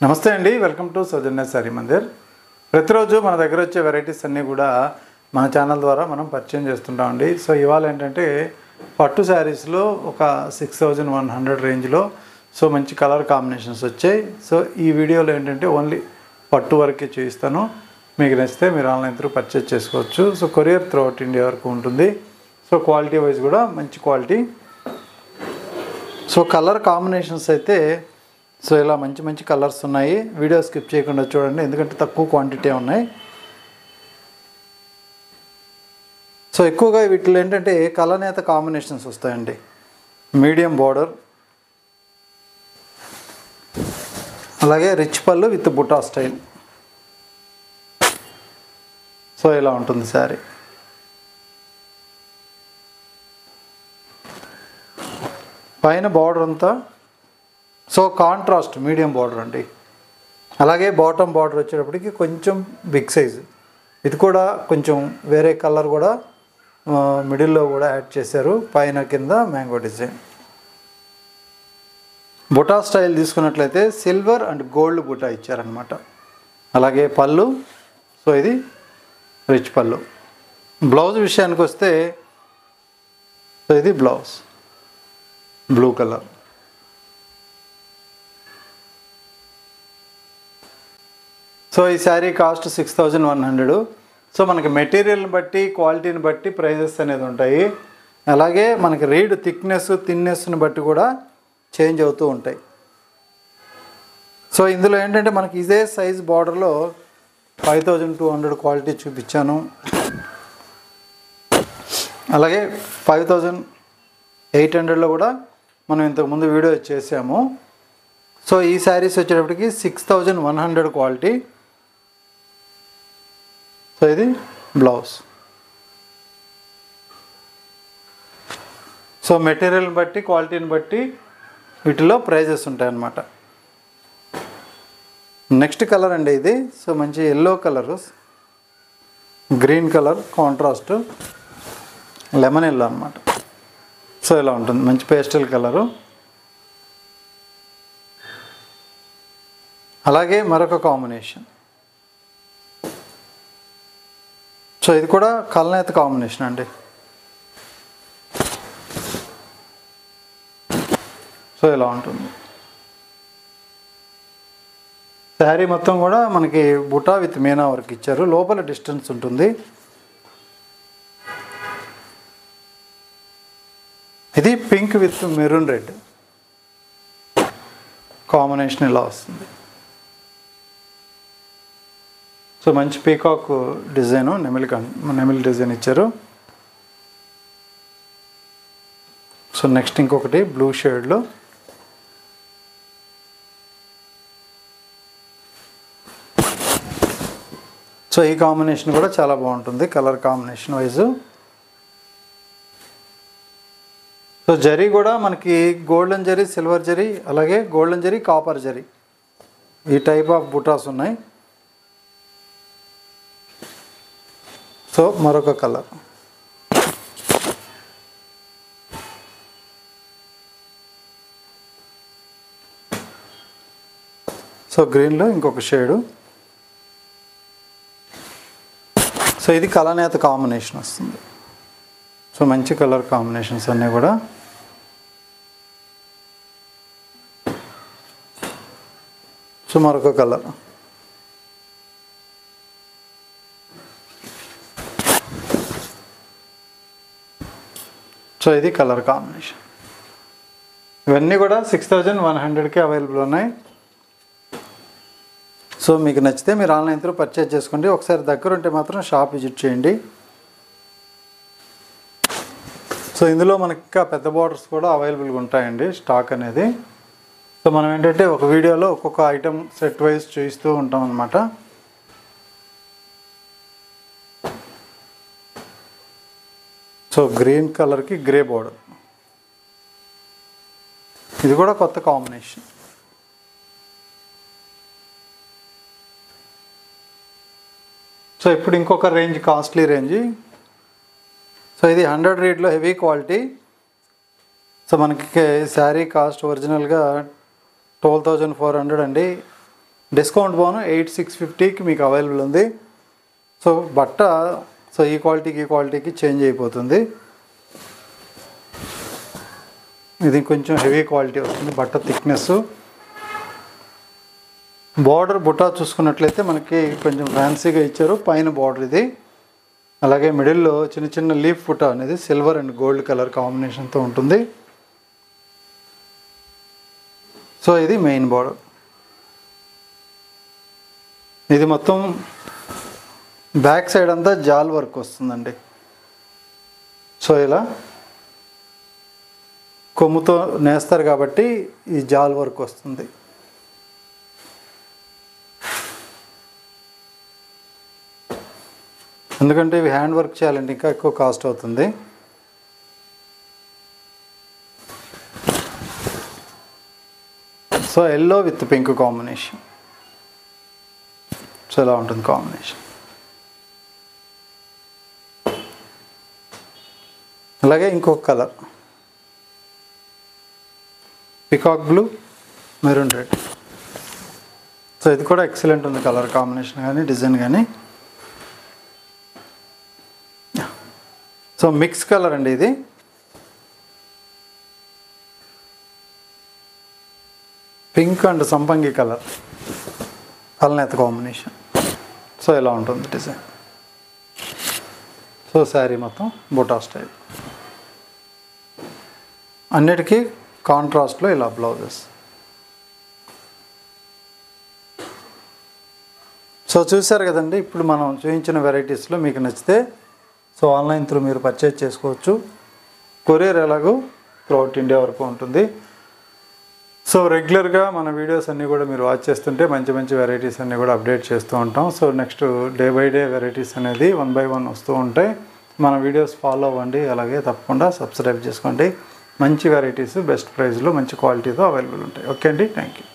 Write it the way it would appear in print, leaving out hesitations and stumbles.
నమస్తే అండి, welcome to Soujanya sorry Mandir. ప్రతిరోజు మన దగ్గర వచ్చే వెరైటీస్ అన్నీ కూడా మన ఛానల్ ద్వారా మనం పరిచయం చేస్తుంటామండి. సో ఇవాళ ఏంటంటే పట్టు శారీస్లో ఒక 6100 రేంజ్లో సో మంచి కలర్ కాంబినేషన్స్ వచ్చాయి. సో ఈ వీడియోలో ఏంటంటే ఓన్లీ పట్టు వరకే చూపిస్తాను. మీకు నచ్చితే మీరు ఆన్లైన్ త్రూ పర్చేజ్ చేసుకోవచ్చు. So courier through out India వరకు ఉంటుంది. సో క్వాలిటీ వైజ్ కూడా మంచి క్వాలిటీ. సో కలర్ కాంబినేషన్స్ అయితే సో ఇలా మంచి మంచి కలర్స్ ఉన్నాయి. వీడియో స్కిప్ చేయకుండా చూడండి, ఎందుకంటే తక్కువ క్వాంటిటీ ఉన్నాయి. సో ఎక్కువగా వీటిలో ఏంటంటే కలనేత కాంబినేషన్స్ వస్తాయండి. మీడియం బార్డర్, అలాగే రిచ్ పళ్ళు విత్ బుటా స్టైల్. సో ఇలా ఉంటుంది శారీ. పైన బార్డర్ అంతా సో కాంట్రాస్ట్ మీడియం బార్డర్ అండి. అలాగే బాటమ్ బార్డర్ వచ్చేటప్పటికి కొంచెం బిగ్ సైజు. ఇది కూడా కొంచెం వేరే కలర్ కూడా మిడిల్లో కూడా యాడ్ చేశారు. పైన కింద మ్యాంగో డిజైన్. బుటా స్టైల్ తీసుకున్నట్లయితే సిల్వర్ అండ్ గోల్డ్ బుటా ఇచ్చారనమాట. అలాగే పళ్ళు, సో ఇది రిచ్ పళ్ళు. బ్లౌజ్ విషయానికి వస్తే సో ఇది బ్లౌజ్ బ్లూ కలర్. సో ఈ శారీ కాస్ట్ 6100. సో మనకి మెటీరియల్ని బట్టి క్వాలిటీని బట్టి ప్రైజెస్ అనేది ఉంటాయి. అలాగే మనకి రీడ్ థిక్నెస్ థిన్నెస్ని బట్టి కూడా చేంజ్ అవుతూ ఉంటాయి. సో ఇందులో ఏంటంటే మనకి ఇదే సైజ్ బార్డర్లో 5200 క్వాలిటీ చూపించాను. అలాగే 5800లో కూడా మనం ఇంతకుముందు వీడియో చేసాము. సో ఈ శారీస్ వచ్చేటప్పటికి 6100 క్వాలిటీ. సో ఇది బ్లౌజ్. సో మెటీరియల్ని బట్టి క్వాలిటీని బట్టి వీటిలో ప్రైజెస్ ఉంటాయన్నమాట. నెక్స్ట్ కలర్ అండి ఇది. సో మంచి yellow colour, green colour contrast, lemon yellow అనమాట. సో ఇలా ఉంటుంది, మంచి పేస్టల్ కలరు. అలాగే మరొక కాంబినేషన్. సో ఇది కూడా కలనేత కాంబినేషన్ అండి. సో ఇలా ఉంటుంది శారీ మొత్తం కూడా మనకి బుటా విత్ మీనా వర్క్ ఇచ్చారు. లోపల డిస్టెన్స్ ఉంటుంది. ఇది pink with maroon red combination ఇలా వస్తుంది. సో మంచి పీకాక్ డిజైను, నెమిలి డిజైన్ ఇచ్చారు. సో నెక్స్ట్ ఇంకొకటి బ్లూ షేడ్లో. సో ఈ కాంబినేషన్ కూడా చాలా బాగుంటుంది colour combination wise. So zari కూడా మనకి గోల్డెన్ జరీ, సిల్వర్ జరీ, అలాగే గోల్డెన్ జరీ, కాపర్ జరీ, ఈ టైప్ ఆఫ్ బుటాస్ ఉన్నాయి. సో మరొక కలర్. సో గ్రీన్లో ఇంకొక షేడు. సో ఇది కలనేత కాంబినేషన్ వస్తుంది. సో మంచి కలర్ కాంబినేషన్స్ అన్నీ కూడా. సో మరొక కలర్. సో ఇది కలర్ కాంబినేషన్. ఇవన్నీ కూడా 6100కి అవైలబుల్ ఉన్నాయి. సో మీకు నచ్చితే మీరు ఆన్లైన్ త్రూ పర్చేజ్ చేసుకోండి. ఒకసారి దగ్గర ఉంటే మాత్రం షాప్ విజిట్ చేయండి. సో ఇందులో మనకి ఇంకా పెద్ద బార్డర్స్ కూడా అవైలబుల్గా ఉంటాయండి, స్టాక్ అనేది. సో మనం ఏంటంటే ఒక వీడియోలో ఒక్కొక్క ఐటమ్ సెట్ వైజ్ చూపిస్తూ ఉంటాం అన్నమాట. సో గ్రీన్ కలర్కి గ్రే బార్డర్, ఇది కూడా కొత్త కాంబినేషన్. సో ఇప్పుడు ఇంకొక రేంజ్, కాస్ట్లీ రేంజ్. సో ఇది 100 రీడ్లో హెవీ క్వాలిటీ. సో మనకి శారీ కాస్ట్ ఒరిజినల్గా 12,400 అండి. డిస్కౌంట్ బోను 8650కి మీకు అవైలబుల్ ఉంది. సో బట్ట సో ఈ క్వాలిటీకి చేంజ్ అయిపోతుంది. ఇది కొంచెం హెవీ క్వాలిటీ వస్తుంది బట్ట థిక్నెస్. బార్డర్ బుటా చూసుకున్నట్లయితే మనకి కొంచెం ఫ్యాన్సీగా ఇచ్చారు. పైన బార్డర్ ఇది, అలాగే మిడిల్లో చిన్న చిన్న లీఫ్ బుటా అనేది సిల్వర్ అండ్ గోల్డ్ కలర్ కాంబినేషన్తో ఉంటుంది. సో ఇది మెయిన్ బార్డర్. ఇది మొత్తం బ్యాక్ సైడ్ అంతా జాల్ వర్క్ వస్తుందండి. సో ఇలా కొమ్ముతో నేస్తారు కాబట్టి ఈ జాల్ వర్క్ వస్తుంది. ఎందుకంటే ఇవి హ్యాండ్ వర్క్ చేయాలంటే ఇంకా ఎక్కువ కాస్ట్ అవుతుంది. So yellow with pink combination. So ఇలా ఉంటుంది కాంబినేషన్. అలాగే ఇంకొక colour peacock blue, maroon red. So ఇది కూడా ఎక్సలెంట్ ఉంది కలర్ కాంబినేషన్ కానీ డిజైన్ కానీ. సో మిక్స్ కలర్ అండి ఇది. పింక్ అండ్ సంపంగి కలర్ అల్నేత కాంబినేషన్. సో ఇలా ఉంటుంది డిజైన్. సో శారీ మొత్తం బుటా స్టైల్. అన్నిటికీ కాంట్రాస్ట్లో ఇలా బ్లౌజెస్. సో చూసారు కదండి, ఇప్పుడు మనం చూపించిన వెరైటీస్లో మీకు నచ్చితే సో ఆన్లైన్ త్రూ మీరు పర్చేజ్ చేసుకోవచ్చు. కొరియర్ ఎలాగో త్రూఅవుట్ ఇండియా వరకు ఉంటుంది. సో రెగ్యులర్గా మన వీడియోస్ అన్నీ కూడా మీరు వాచ్ చేస్తుంటే మంచి మంచి వెరైటీస్ అన్నీ కూడా అప్డేట్ చేస్తూ ఉంటాం. So next day by day varieties అనేది 1 by 1 వస్తూ ఉంటాయి. మన వీడియోస్ ఫాలో అవ్వండి, అలాగే తప్పకుండా సబ్స్క్రైబ్ చేసుకోండి. మంచి వెరైటీస్ బెస్ట్ ప్రైస్లో మంచి క్వాలిటీతో అవైలబుల్ ఉంటాయి. ఓకే అండి, థ్యాంక్ యూ.